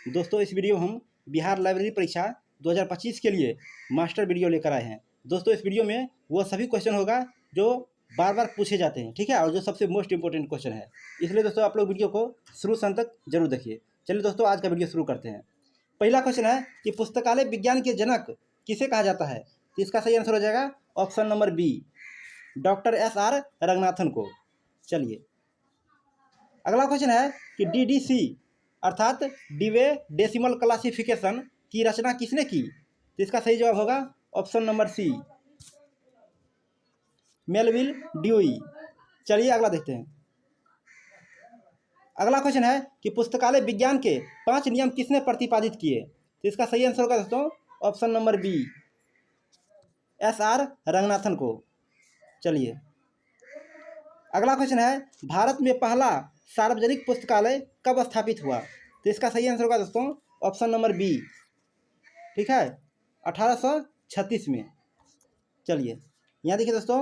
दोस्तों इस वीडियो हम बिहार लाइब्रेरी परीक्षा 2025 के लिए मास्टर वीडियो लेकर आए हैं। दोस्तों इस वीडियो में वो सभी क्वेश्चन होगा जो बार बार पूछे जाते हैं, ठीक है, और जो सबसे मोस्ट इंपॉर्टेंट क्वेश्चन है। इसलिए दोस्तों आप लोग वीडियो को शुरू से अंत तक जरूर देखिए। चलिए दोस्तों आज का वीडियो शुरू करते हैं। पहला क्वेश्चन है कि पुस्तकालय विज्ञान के जनक किसे कहा जाता है? तो इसका सही आंसर हो जाएगा option number B, doctor SR Ranganathan को। चलिए अगला क्वेश्चन है कि DDC अर्थात डिवे डेसिमल क्लासिफिकेशन की रचना किसने की? तो इसका सही जवाब होगा option number C, Melvil Dewey. चलिए अगला देखते हैं। अगला क्वेश्चन है कि पुस्तकालय विज्ञान के 5 नियम किसने प्रतिपादित किए? तो इसका सही आंसर होगा दोस्तों option number B, SR Ranganathan को। चलिए अगला क्वेश्चन है भारत में पहला सार्वजनिक पुस्तकालय कब स्थापित हुआ? तो इसका सही आंसर होगा दोस्तों ऑप्शन नंबर बी, ठीक है, 1836 में। चलिए यहाँ देखिए दोस्तों,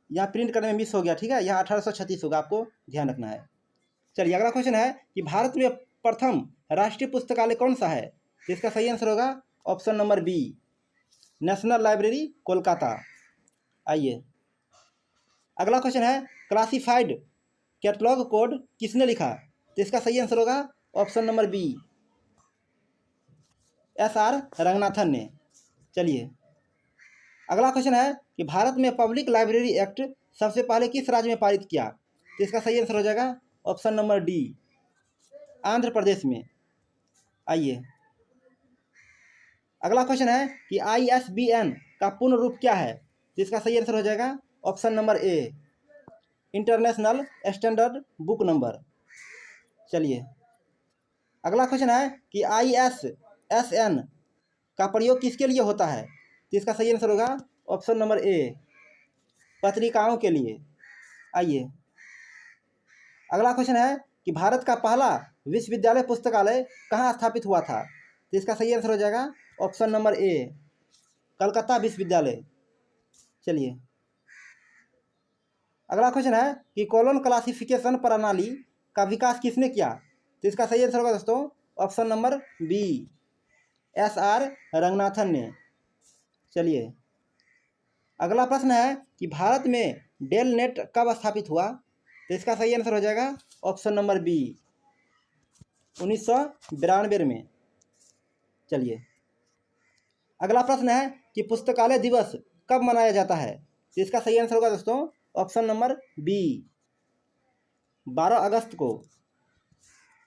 यहाँ प्रिंट करने में मिस हो गया, ठीक है, यहाँ 1836 होगा, आपको ध्यान रखना है। चलिए अगला क्वेश्चन है कि भारत में प्रथम राष्ट्रीय पुस्तकालय कौन सा है? तो इसका सही आंसर होगा option number B, national library Kolkata. आइए अगला क्वेश्चन है क्लासिफाइड कैटलॉग कोड किसने लिखा? तो इसका सही आंसर होगा option number B, SR Ranganathan ने। चलिए अगला क्वेश्चन है कि भारत में पब्लिक लाइब्रेरी एक्ट सबसे पहले किस राज्य में पारित किया? तो इसका सही आंसर हो जाएगा option number D, Andhra Pradesh में। आइए अगला क्वेश्चन है कि ISBN का पूर्ण रूप क्या है? तो इसका सही आंसर हो जाएगा ऑप्शन नंबर ए, इंटरनेशनल स्टैंडर्ड बुक नंबर। चलिए अगला क्वेश्चन है कि ISSN का प्रयोग किसके लिए होता है? तो इसका सही आंसर होगा ऑप्शन नंबर ए, पत्रिकाओं के लिए। आइए अगला क्वेश्चन है कि भारत का पहला विश्वविद्यालय पुस्तकालय कहाँ स्थापित हुआ था? तो इसका सही आंसर हो जाएगा ऑप्शन नंबर ए, कलकत्ता विश्वविद्यालय। चलिए अगला क्वेश्चन है कि कॉलोन क्लासिफिकेशन प्रणाली का विकास किसने किया? तो इसका सही आंसर होगा दोस्तों option number B, SR Ranganathan ने। चलिए अगला प्रश्न है कि भारत में डेल नेट कब स्थापित हुआ? तो इसका सही आंसर हो जाएगा ऑप्शन नंबर बी, 1992 में। चलिए अगला प्रश्न है कि पुस्तकालय दिवस कब मनाया जाता है? तो इसका सही आंसर होगा दोस्तों ऑप्शन नंबर बी, 12 अगस्त को।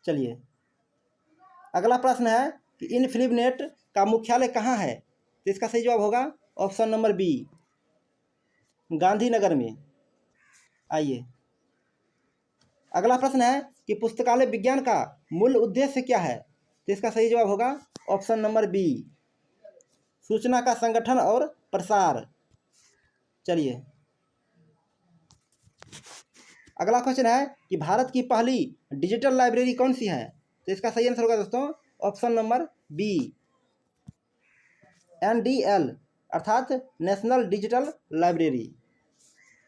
चलिए अगला प्रश्न है कि इनफिनिबनेट का मुख्यालय कहाँ है? तो इसका सही जवाब होगा ऑप्शन नंबर बी, गांधीनगर में। आइए अगला प्रश्न है कि पुस्तकालय विज्ञान का मूल उद्देश्य क्या है? तो इसका सही जवाब होगा ऑप्शन नंबर बी, सूचना का संगठन और प्रसार। चलिए अगला क्वेश्चन है कि भारत की पहली डिजिटल लाइब्रेरी कौन सी है? तो इसका सही आंसर होगा दोस्तों ऑप्शन नंबर बी, NDL अर्थात नेशनल डिजिटल लाइब्रेरी।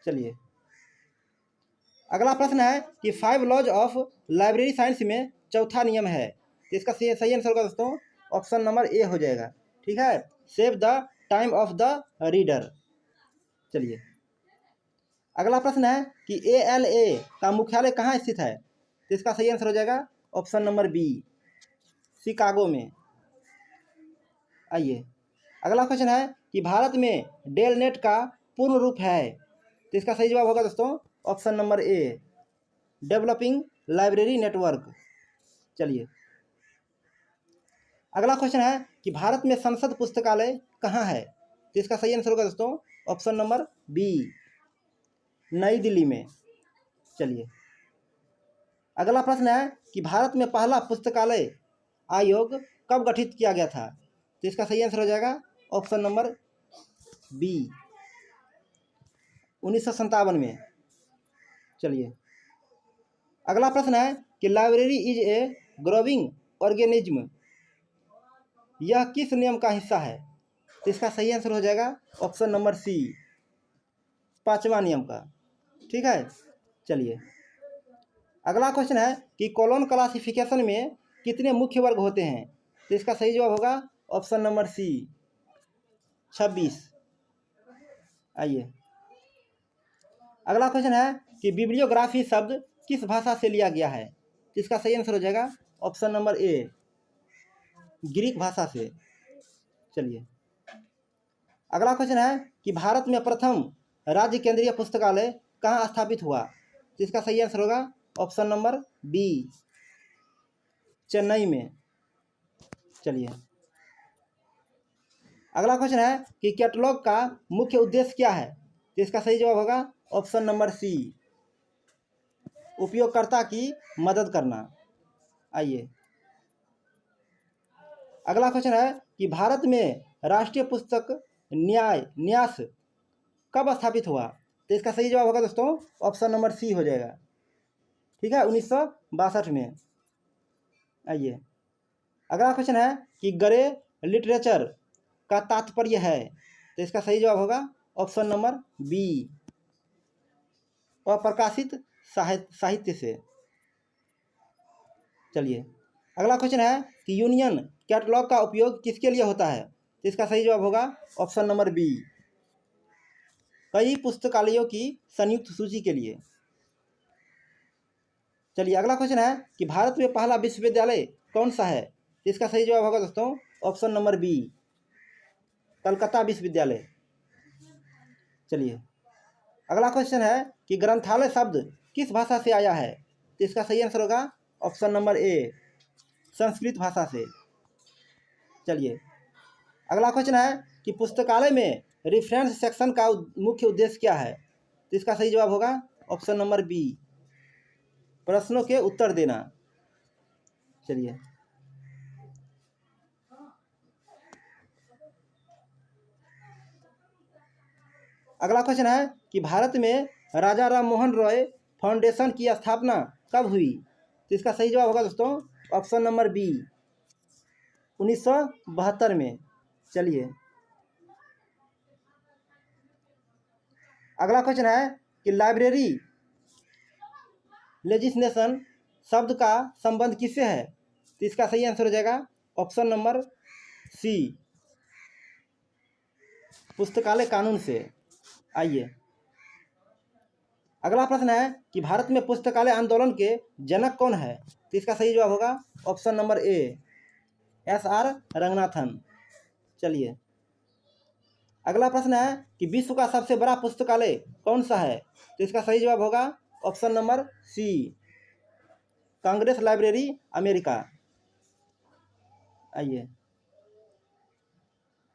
चलिए अगला प्रश्न है कि 5 लॉज ऑफ लाइब्रेरी साइंस में चौथा नियम है। तो इसका सही आंसर होगा दोस्तों ऑप्शन नंबर ए हो जाएगा, ठीक है, save the time of the reader. चलिए अगला प्रश्न है कि ALA का मुख्यालय कहाँ स्थित है? तो इसका सही आंसर हो जाएगा ऑप्शन नंबर बी, शिकागो में। आइए अगला क्वेश्चन है कि भारत में डेल नेट का पूर्ण रूप है? तो इसका सही जवाब होगा दोस्तों ऑप्शन नंबर ए, डेवलपिंग लाइब्रेरी नेटवर्क। चलिए अगला क्वेश्चन है कि भारत में संसद पुस्तकालय कहाँ है? तो इसका सही आंसर होगा दोस्तों ऑप्शन नंबर बी, नई दिल्ली में। चलिए अगला प्रश्न है कि भारत में पहला पुस्तकालय आयोग कब गठित किया गया था? तो इसका सही आंसर हो जाएगा ऑप्शन नंबर बी, 1957 में। चलिए अगला प्रश्न है कि library is a growing organism, यह किस नियम का हिस्सा है? तो इसका सही आंसर हो जाएगा ऑप्शन नंबर सी, 5वां नियम का, ठीक है। चलिए अगला क्वेश्चन है कि कॉलोन क्लासिफिकेशन में कितने मुख्य वर्ग होते हैं? तो इसका सही जवाब होगा ऑप्शन नंबर सी 26। आइए अगला क्वेश्चन है कि बिब्लियोग्राफी शब्द किस भाषा से लिया गया है? तो इसका सही आंसर हो जाएगा ऑप्शन नंबर ए ग्रीक भाषा से। चलिए अगला क्वेश्चन है कि भारत में प्रथम राज्य केंद्रीय पुस्तकालय कहाँ स्थापित हुआ? तो इसका सही आंसर होगा ऑप्शन नंबर बी चेन्नई में। चलिए अगला क्वेश्चन है कि कैटलॉग का मुख्य उद्देश्य क्या है? तो इसका सही जवाब होगा ऑप्शन नंबर सी उपयोगकर्ता की मदद करना। आइए अगला क्वेश्चन है कि भारत में राष्ट्रीय पुस्तक न्यास कब स्थापित हुआ? तो इसका सही जवाब होगा दोस्तों ऑप्शन नंबर सी हो जाएगा। ठीक है, 1962 में। आइए अगला क्वेश्चन है कि गरे लिटरेचर का तात्पर्य है? तो इसका सही जवाब होगा ऑप्शन नंबर बी अप्रकाशित साहित्य से। चलिए अगला क्वेश्चन है कि यूनियन कैटलॉग का उपयोग किसके लिए होता है? तो इसका सही जवाब होगा ऑप्शन नंबर बी कई पुस्तकालयों की संयुक्त सूची के लिए। चलिए अगला क्वेश्चन है कि भारत में पहला विश्वविद्यालय कौन सा है? तो इसका सही जवाब होगा दोस्तों ऑप्शन नंबर बी कलकत्ता विश्वविद्यालय। चलिए अगला क्वेश्चन है कि ग्रंथालय शब्द किस भाषा से आया है? तो इसका सही आंसर होगा ऑप्शन नंबर ए संस्कृत भाषा से। चलिए अगला क्वेश्चन है कि पुस्तकालय में रेफरेंस सेक्शन का मुख्य उद्देश्य क्या है? तो इसका सही जवाब होगा ऑप्शन नंबर बी प्रश्नों के उत्तर देना। चलिए अगला क्वेश्चन है कि भारत में राजा राम मोहन रॉय फाउंडेशन की स्थापना कब हुई? तो इसका सही जवाब होगा दोस्तों ऑप्शन नंबर बी 1972 में। चलिए अगला क्वेश्चन है कि लाइब्रेरी लेजिस्लेशन शब्द का संबंध किससे है? तो इसका सही आंसर हो जाएगा ऑप्शन नंबर सी पुस्तकालय कानून से। आइए अगला प्रश्न है कि भारत में पुस्तकालय आंदोलन के जनक कौन है? तो इसका सही जवाब होगा ऑप्शन नंबर ए SR रंगनाथन। चलिए अगला प्रश्न है कि विश्व का सबसे बड़ा पुस्तकालय कौन सा है? तो इसका सही जवाब होगा option number C Congress library America. आइए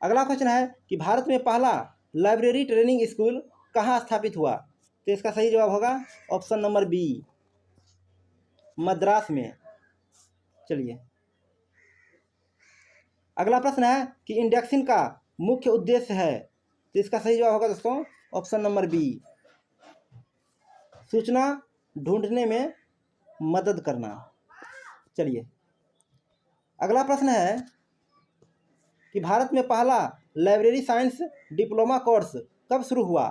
अगला क्वेश्चन है कि भारत में पहला लाइब्रेरी ट्रेनिंग स्कूल कहाँ स्थापित हुआ? तो इसका सही जवाब होगा ऑप्शन नंबर बी मद्रास में। चलिए अगला प्रश्न है कि इंडेक्सिंग का मुख्य उद्देश्य है? तो इसका सही जवाब होगा दोस्तों ऑप्शन नंबर बी सूचना ढूंढने में मदद करना। चलिए अगला प्रश्न है कि भारत में पहला लाइब्रेरी साइंस डिप्लोमा कोर्स कब शुरू हुआ?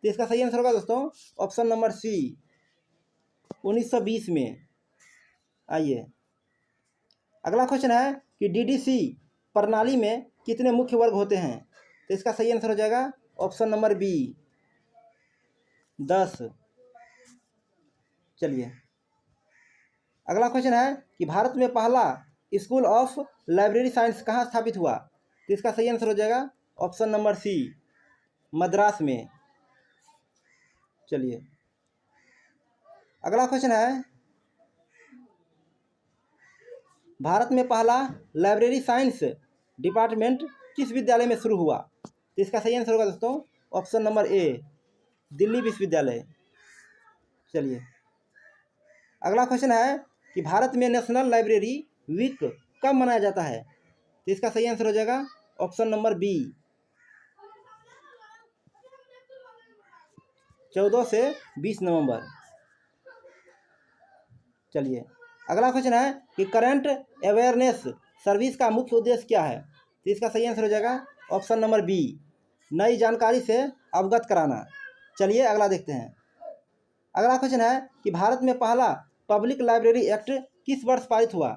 तो इसका सही आंसर होगा दोस्तों ऑप्शन नंबर सी 1920 में। आइए अगला क्वेश्चन है कि DDC प्रणाली में कितने मुख्य वर्ग होते हैं? तो इसका सही आंसर हो जाएगा ऑप्शन नंबर बी 10। चलिए अगला क्वेश्चन है कि भारत में पहला स्कूल ऑफ लाइब्रेरी साइंस कहाँ स्थापित हुआ? तो इसका सही आंसर हो जाएगा ऑप्शन नंबर सी मद्रास में। चलिए अगला क्वेश्चन है भारत में पहला लाइब्रेरी साइंस डिपार्टमेंट किस विद्यालय में शुरू हुआ? तो इसका सही आंसर होगा दोस्तों ऑप्शन नंबर ए दिल्ली विश्वविद्यालय। चलिए अगला क्वेश्चन है कि भारत में नेशनल लाइब्रेरी वीक कब मनाया जाता है? तो इसका सही आंसर हो जाएगा ऑप्शन नंबर बी 14 से 20 नवंबर। चलिए अगला क्वेश्चन है कि करंट अवेयरनेस सर्विस का मुख्य उद्देश्य क्या है? तो इसका सही आंसर हो जाएगा ऑप्शन नंबर बी नई जानकारी से अवगत कराना। चलिए अगला देखते हैं। अगला क्वेश्चन है कि भारत में पहला पब्लिक लाइब्रेरी एक्ट किस वर्ष पारित हुआ?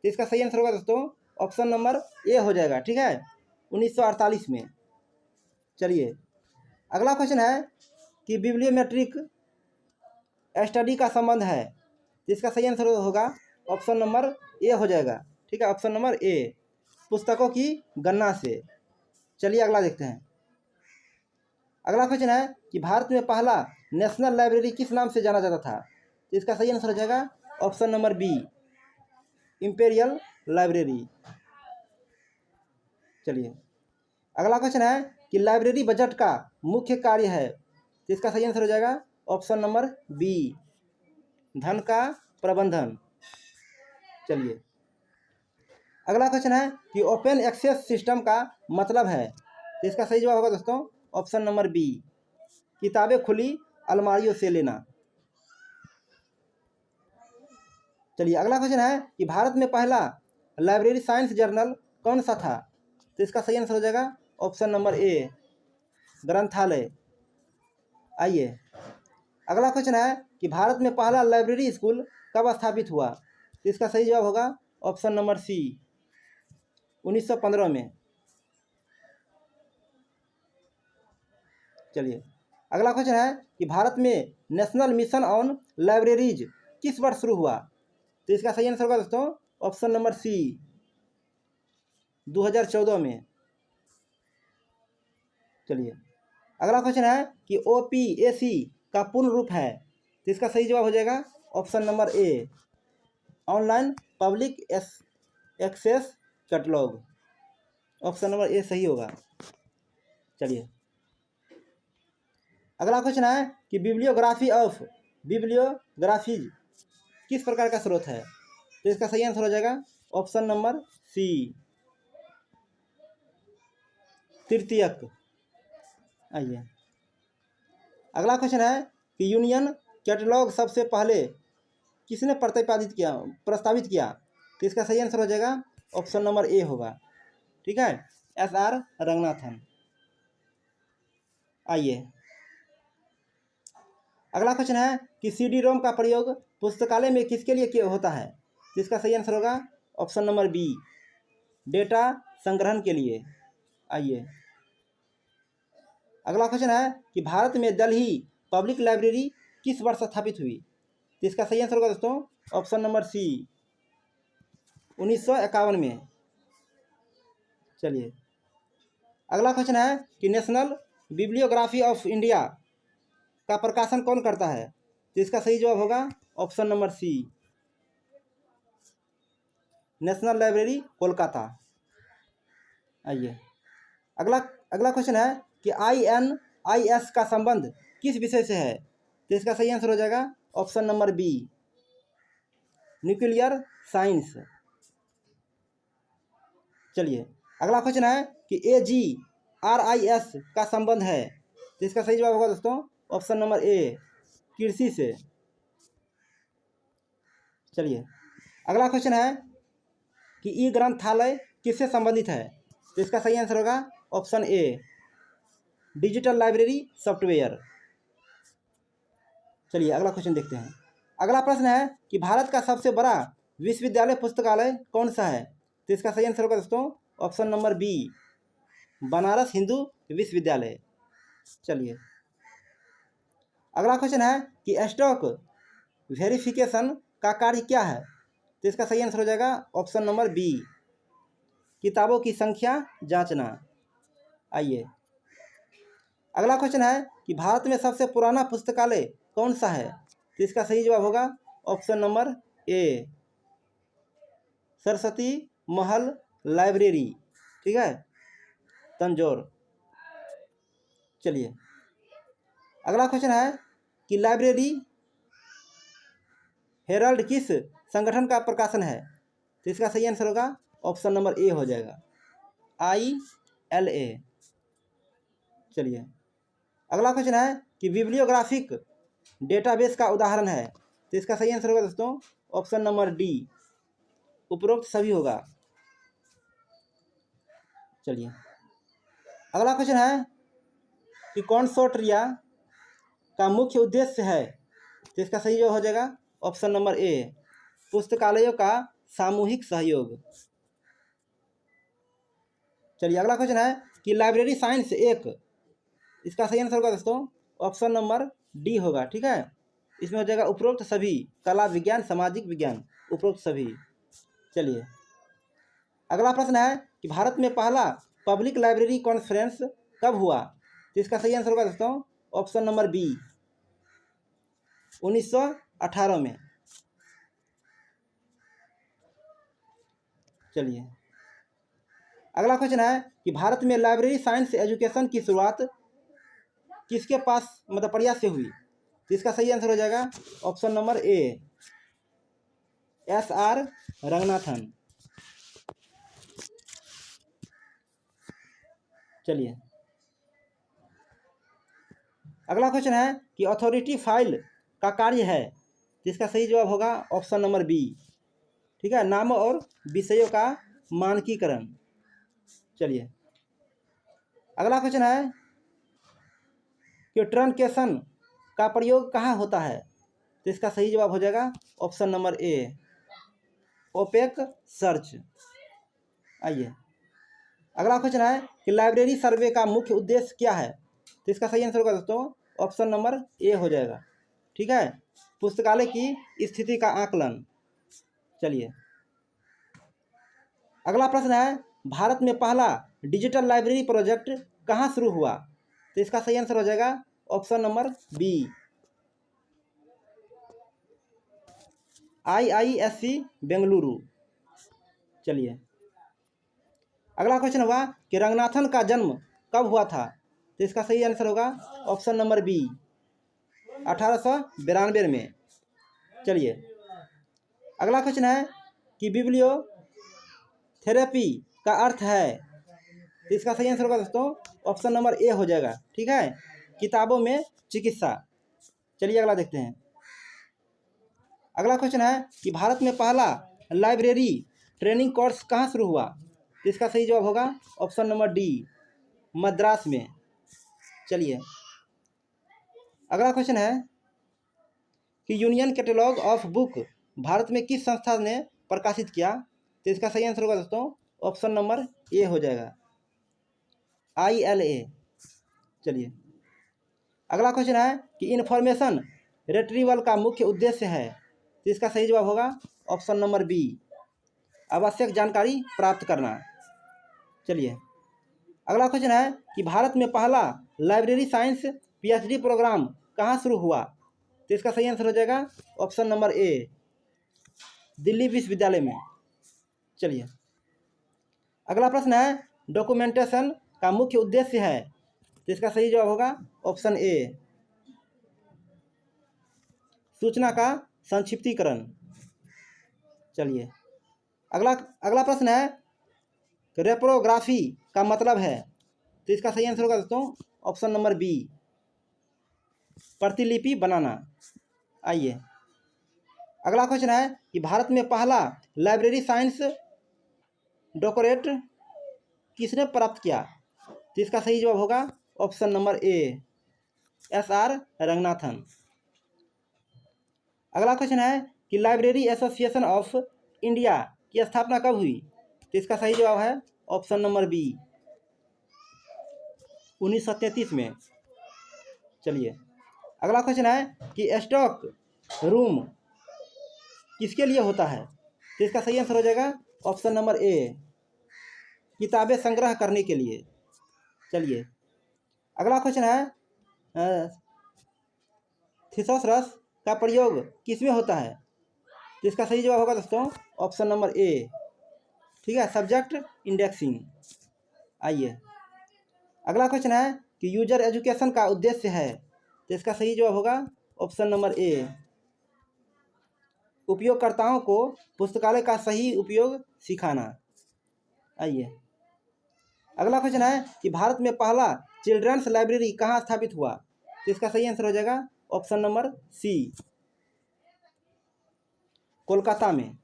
तो इसका सही आंसर होगा दोस्तों ऑप्शन नंबर ए हो जाएगा। ठीक है, 1948 में। चलिए अगला क्वेश्चन है कि बिब्लियोमेट्रिक स्टडी का संबंध है, तो इसका सही आंसर होगा ऑप्शन नंबर ए हो जाएगा। ठीक है, ऑप्शन नंबर ए, पुस्तकों की गणना से। चलिए अगला देखते हैं। अगला क्वेश्चन है कि भारत में पहला नेशनल लाइब्रेरी किस नाम से जाना जाता था, तो इसका सही आंसर हो जाएगा option number B, Imperial Library. चलिए अगला क्वेश्चन है कि लाइब्रेरी बजट का मुख्य कार्य है, तो इसका सही आंसर हो जाएगा ऑप्शन नंबर बी, धन का प्रबंधन। चलिए अगला क्वेश्चन है कि ओपन एक्सेस सिस्टम का मतलब है, तो इसका सही जवाब होगा दोस्तों ऑप्शन नंबर बी, किताबें खुली अलमारियों से लेना। चलिए अगला क्वेश्चन है कि भारत में पहला लाइब्रेरी साइंस जर्नल कौन सा था, तो इसका सही आंसर हो जाएगा ऑप्शन नंबर ए, ग्रंथालय। आइए अगला क्वेश्चन है कि भारत में पहला लाइब्रेरी स्कूल कब स्थापित हुआ, तो इसका सही जवाब होगा ऑप्शन नंबर सी, 1915 में। चलिए अगला क्वेश्चन है कि भारत में नेशनल मिशन ऑन लाइब्रेरीज किस वर्ष शुरू हुआ, तो इसका सही आंसर होगा दोस्तों ऑप्शन नंबर सी, 2014 में। चलिए अगला क्वेश्चन है कि OPAC का पूर्ण रूप है, तो इसका सही जवाब हो जाएगा option number A, online public access catalogue. Option number A सही होगा। चलिए अगला क्वेश्चन है कि बिब्लियोग्राफीज किस प्रकार का स्रोत है, तो इसका सही आंसर हो जाएगा ऑप्शन नंबर सी, तृतीयक। आइए अगला क्वेश्चन है कि यूनियन कैटलॉग सबसे पहले किसने प्रस्तावित किया, तो इसका सही आंसर हो जाएगा ऑप्शन नंबर ए होगा। ठीक है, SR रंगनाथन। आइए अगला क्वेश्चन है कि CD-ROM का प्रयोग पुस्तकालय में किसके लिए होता है, तो इसका सही आंसर होगा ऑप्शन नंबर बी, डेटा संग्रहण के लिए। आइए अगला क्वेश्चन है कि भारत में दिल्ली पब्लिक लाइब्रेरी किस वर्ष स्थापित हुई, तो इसका सही आंसर होगा दोस्तों ऑप्शन नंबर सी, 1951 में। चलिए अगला क्वेश्चन है कि नेशनल बिब्लियोग्राफी ऑफ इंडिया का प्रकाशन कौन करता है, तो इसका सही जवाब होगा option number C, National library Kolkata. आइए अगला क्वेश्चन है कि INIS का संबंध किस विषय से है, तो इसका सही आंसर हो जाएगा option number B, nuclear science. चलिए अगला क्वेश्चन है कि AGRIS का संबंध है, तो इसका सही जवाब होगा दोस्तों ऑप्शन नंबर ए, कृषि से। चलिए अगला क्वेश्चन है कि ई ग्रंथालय किससे संबंधित है, तो इसका सही आंसर होगा option A, digital library software. चलिए अगला क्वेश्चन देखते हैं। अगला प्रश्न है कि भारत का सबसे बड़ा विश्वविद्यालय पुस्तकालय कौन सा है, तो इसका सही आंसर होगा दोस्तों option number B, Banaras Hindu विश्वविद्यालय। चलिए अगला क्वेश्चन है कि स्टॉक वेरिफिकेशन का कार्य क्या है, तो इसका सही आंसर हो जाएगा ऑप्शन नंबर बी, किताबों की संख्या जांचना। आइए अगला क्वेश्चन है कि भारत में सबसे पुराना पुस्तकालय कौन सा है, तो इसका सही जवाब होगा ऑप्शन नंबर ए, सरस्वती महल लाइब्रेरी। ठीक है, तंजौर। चलिए अगला क्वेश्चन है कि लाइब्रेरी हेराल्ड किस संगठन का प्रकाशन है, तो इसका सही आंसर होगा ऑप्शन नंबर ए हो जाएगा, ILA। चलिए अगला क्वेश्चन है कि बिब्लियोग्राफिक डेटाबेस का उदाहरण है, तो इसका सही आंसर होगा दोस्तों ऑप्शन नंबर डी, उपरोक्त सभी होगा। चलिए अगला क्वेश्चन है कि कॉन्सोर्टिया का मुख्य उद्देश्य है, तो इसका सही जो हो जाएगा ऑप्शन नंबर ए, पुस्तकालयों का सामूहिक सहयोग। चलिए अगला क्वेश्चन है कि लाइब्रेरी साइंस एक, इसका सही आंसर होगा दोस्तों ऑप्शन नंबर डी होगा। ठीक है, इसमें हो जाएगा उपरोक्त सभी, कला विज्ञान सामाजिक विज्ञान, उपरोक्त सभी। चलिए अगला प्रश्न है कि भारत में पहला पब्लिक लाइब्रेरी कॉन्फ्रेंस कब हुआ? तो इसका सही आंसर होगा दोस्तों ऑप्शन नंबर बी 1918 में। चलिए अगला क्वेश्चन है कि भारत में लाइब्रेरी साइंस एजुकेशन की शुरुआत किसके पास मतलब प्रयास से हुई? तो इसका सही आंसर हो जाएगा ऑप्शन नंबर ए SR रंगनाथन। चलिए अगला क्वेश्चन है कि अथॉरिटी फाइल का कार्य है, तो इसका सही जवाब होगा ऑप्शन नंबर बी। ठीक है, नामों और विषयों का मानकीकरण। चलिए अगला क्वेश्चन है कि ट्रंकेशन का प्रयोग कहाँ होता है? तो इसका सही जवाब हो जाएगा option number A OPAC search. आइए अगला क्वेश्चन है कि लाइब्रेरी सर्वे का मुख्य उद्देश्य क्या है? तो इसका सही आंसर होगा दोस्तों ऑप्शन नंबर ए हो जाएगा। ठीक है, पुस्तकालय की स्थिति का आकलन। चलिए अगला प्रश्न है भारत में पहला डिजिटल लाइब्रेरी प्रोजेक्ट कहाँ शुरू हुआ? तो इसका सही आंसर हो जाएगा option number B IISC Bengaluru. चलिए अगला क्वेश्चन हुआ कि रंगनाथन का जन्म कब हुआ था? तो इसका सही आंसर होगा ऑप्शन नंबर बी 1892 में। चलिए अगला क्वेश्चन है कि बिब्लियोथेरेपी का अर्थ है, तो इसका सही आंसर होगा दोस्तों ऑप्शन नंबर ए हो जाएगा। ठीक है, किताबों में चिकित्सा। चलिए अगला देखते हैं। अगला क्वेश्चन है कि भारत में पहला लाइब्रेरी ट्रेनिंग कोर्स कहाँ शुरू हुआ? तो इसका सही जवाब होगा ऑप्शन नंबर डी मद्रास में। चलिए अगला क्वेश्चन है कि union catalogue of book Bharat में किस संस्था ने प्रकाशित किया? तो इसका सही आंसर होगा दोस्तों ऑप्शन नंबर ए हो जाएगा ILA। चलिए अगला क्वेश्चन है कि इन्फॉर्मेशन रिट्रीवल का मुख्य उद्देश्य है, तो इसका सही जवाब होगा ऑप्शन नंबर बी आवश्यक जानकारी प्राप्त करना। चलिए अगला क्वेश्चन है कि भारत में पहला लाइब्रेरी साइंस PhD प्रोग्राम कहाँ शुरू हुआ? तो इसका सही आंसर हो जाएगा ऑप्शन नंबर ए दिल्ली विश्वविद्यालय में। चलिए अगला प्रश्न है डॉक्यूमेंटेशन का मुख्य उद्देश्य है, तो इसका सही जवाब होगा ऑप्शन ए सूचना का संक्षिप्तीकरण। चलिए अगला प्रश्न है रेप्रोग्राफी का मतलब है, तो इसका सही आंसर होगा दोस्तों ऑप्शन नंबर बी प्रतिलिपि बनाना। आइए अगला क्वेश्चन है कि भारत में पहला लाइब्रेरी साइंस डॉक्टरेट किसने प्राप्त किया? तो इसका सही जवाब होगा ऑप्शन नंबर ए SR रंगनाथन। अगला क्वेश्चन है कि लाइब्रेरी एसोसिएशन ऑफ इंडिया की स्थापना कब हुई? तो इसका सही जवाब है ऑप्शन नंबर बी 1933 में। चलिए अगला क्वेश्चन है कि स्टॉक रूम किसके लिए होता है? तो इसका सही आंसर हो जाएगा ऑप्शन नंबर ए किताबें संग्रह करने के लिए। चलिए अगला क्वेश्चन है थिसॉरस का प्रयोग किसमें होता है? तो इसका सही जवाब होगा दोस्तों ऑप्शन नंबर ए। ठीक है, सब्जेक्ट इंडेक्सिंग। आइए अगला क्वेश्चन है कि यूजर एजुकेशन का उद्देश्य है, तो इसका सही जवाब होगा ऑप्शन नंबर ए उपयोगकर्ताओं को पुस्तकालय का सही उपयोग सिखाना। आइए अगला क्वेश्चन है कि भारत में पहला चिल्ड्रंस लाइब्रेरी कहाँ स्थापित हुआ? तो इसका सही आंसर हो जाएगा ऑप्शन नंबर सी कोलकाता में।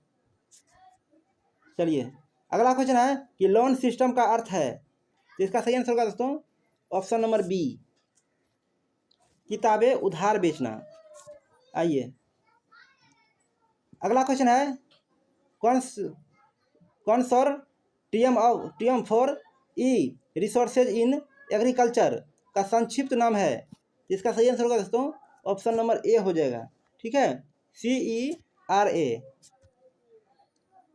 चलिए अगला क्वेश्चन है कि लोन सिस्टम का अर्थ है, तो इसका सही आंसर होगा दोस्तों ऑप्शन नंबर बी किताबें उधार बेचना। आइए अगला क्वेश्चन है consortium for E resources in agriculture का संक्षिप्त नाम है। तो इसका सही आंसर होगा दोस्तों ऑप्शन नंबर ए हो जाएगा। ठीक है, CERA।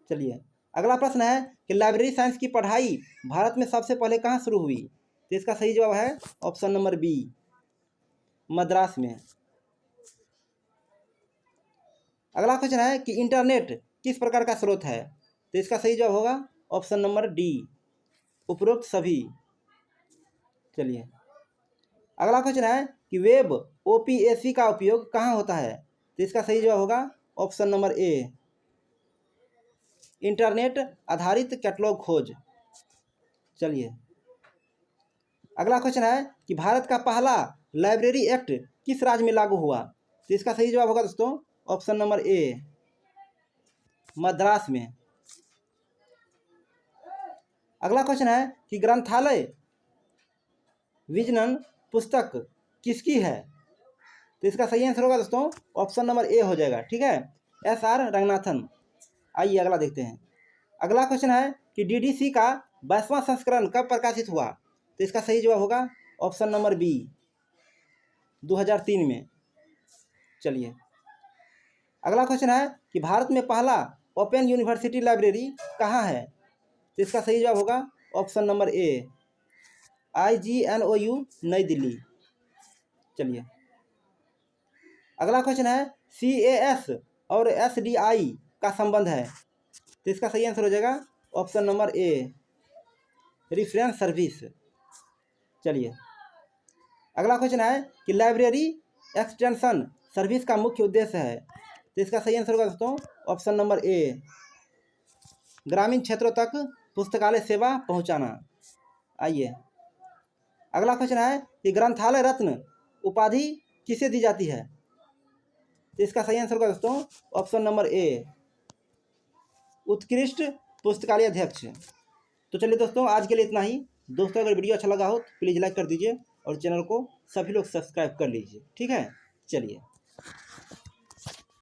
चलिए अगला प्रश्न है कि लाइब्रेरी साइंस की पढ़ाई भारत में सबसे पहले कहाँ शुरू हुई। तो इसका सही जवाब है ऑप्शन नंबर बी, मद्रास में। अगला क्वेश्चन है कि इंटरनेट किस प्रकार का स्रोत है। तो इसका सही जवाब होगा ऑप्शन नंबर डी, उपरोक्त सभी। चलिए अगला क्वेश्चन है कि वेब OPAC का उपयोग कहाँ होता है। तो इसका सही जवाब होगा ऑप्शन नंबर ए, इंटरनेट आधारित कैटलॉग खोज। चलिए अगला क्वेश्चन है कि भारत का पहला लाइब्रेरी एक्ट किस राज्य में लागू हुआ। तो इसका सही जवाब होगा दोस्तों ऑप्शन नंबर ए, मद्रास में। अगला क्वेश्चन है कि ग्रंथालय विजनन पुस्तक किसकी है। तो इसका सही आंसर होगा दोस्तों ऑप्शन नंबर ए हो जाएगा। ठीक है, SR रंगनाथन। आइए अगला देखते हैं। अगला क्वेश्चन है कि DDC का 22वां संस्करण कब प्रकाशित हुआ। तो इसका सही जवाब होगा ऑप्शन नंबर बी, 2003 में। चलिए अगला क्वेश्चन है कि भारत में पहला ओपन यूनिवर्सिटी लाइब्रेरी कहाँ है। तो इसका सही जवाब होगा ऑप्शन नंबर ए, IGNOU नई दिल्ली। चलिए अगला क्वेश्चन है CAS और SDI का संबंध है। तो इसका सही आंसर हो जाएगा ऑप्शन नंबर ए, रेफरेंस सर्विस। चलिए अगला क्वेश्चन है कि लाइब्रेरी एक्सटेंशन सर्विस का मुख्य उद्देश्य है। तो इसका सही आंसर होगा दोस्तों ऑप्शन नंबर ए, ग्रामीण क्षेत्रों तक पुस्तकालय सेवा पहुंचाना। आइए अगला क्वेश्चन है कि ग्रंथालय रत्न उपाधि किसे दी जाती है। तो इसका सही आंसर होगा दोस्तों ऑप्शन नंबर ए, उत्कृष्ट पुस्तकालय अध्यक्ष। तो चलिए दोस्तों आज के लिए इतना ही। दोस्तों अगर वीडियो अच्छा लगा हो तो प्लीज़ लाइक कर दीजिए और चैनल को सभी लोग सब्सक्राइब कर लीजिए। ठीक है, चलिए।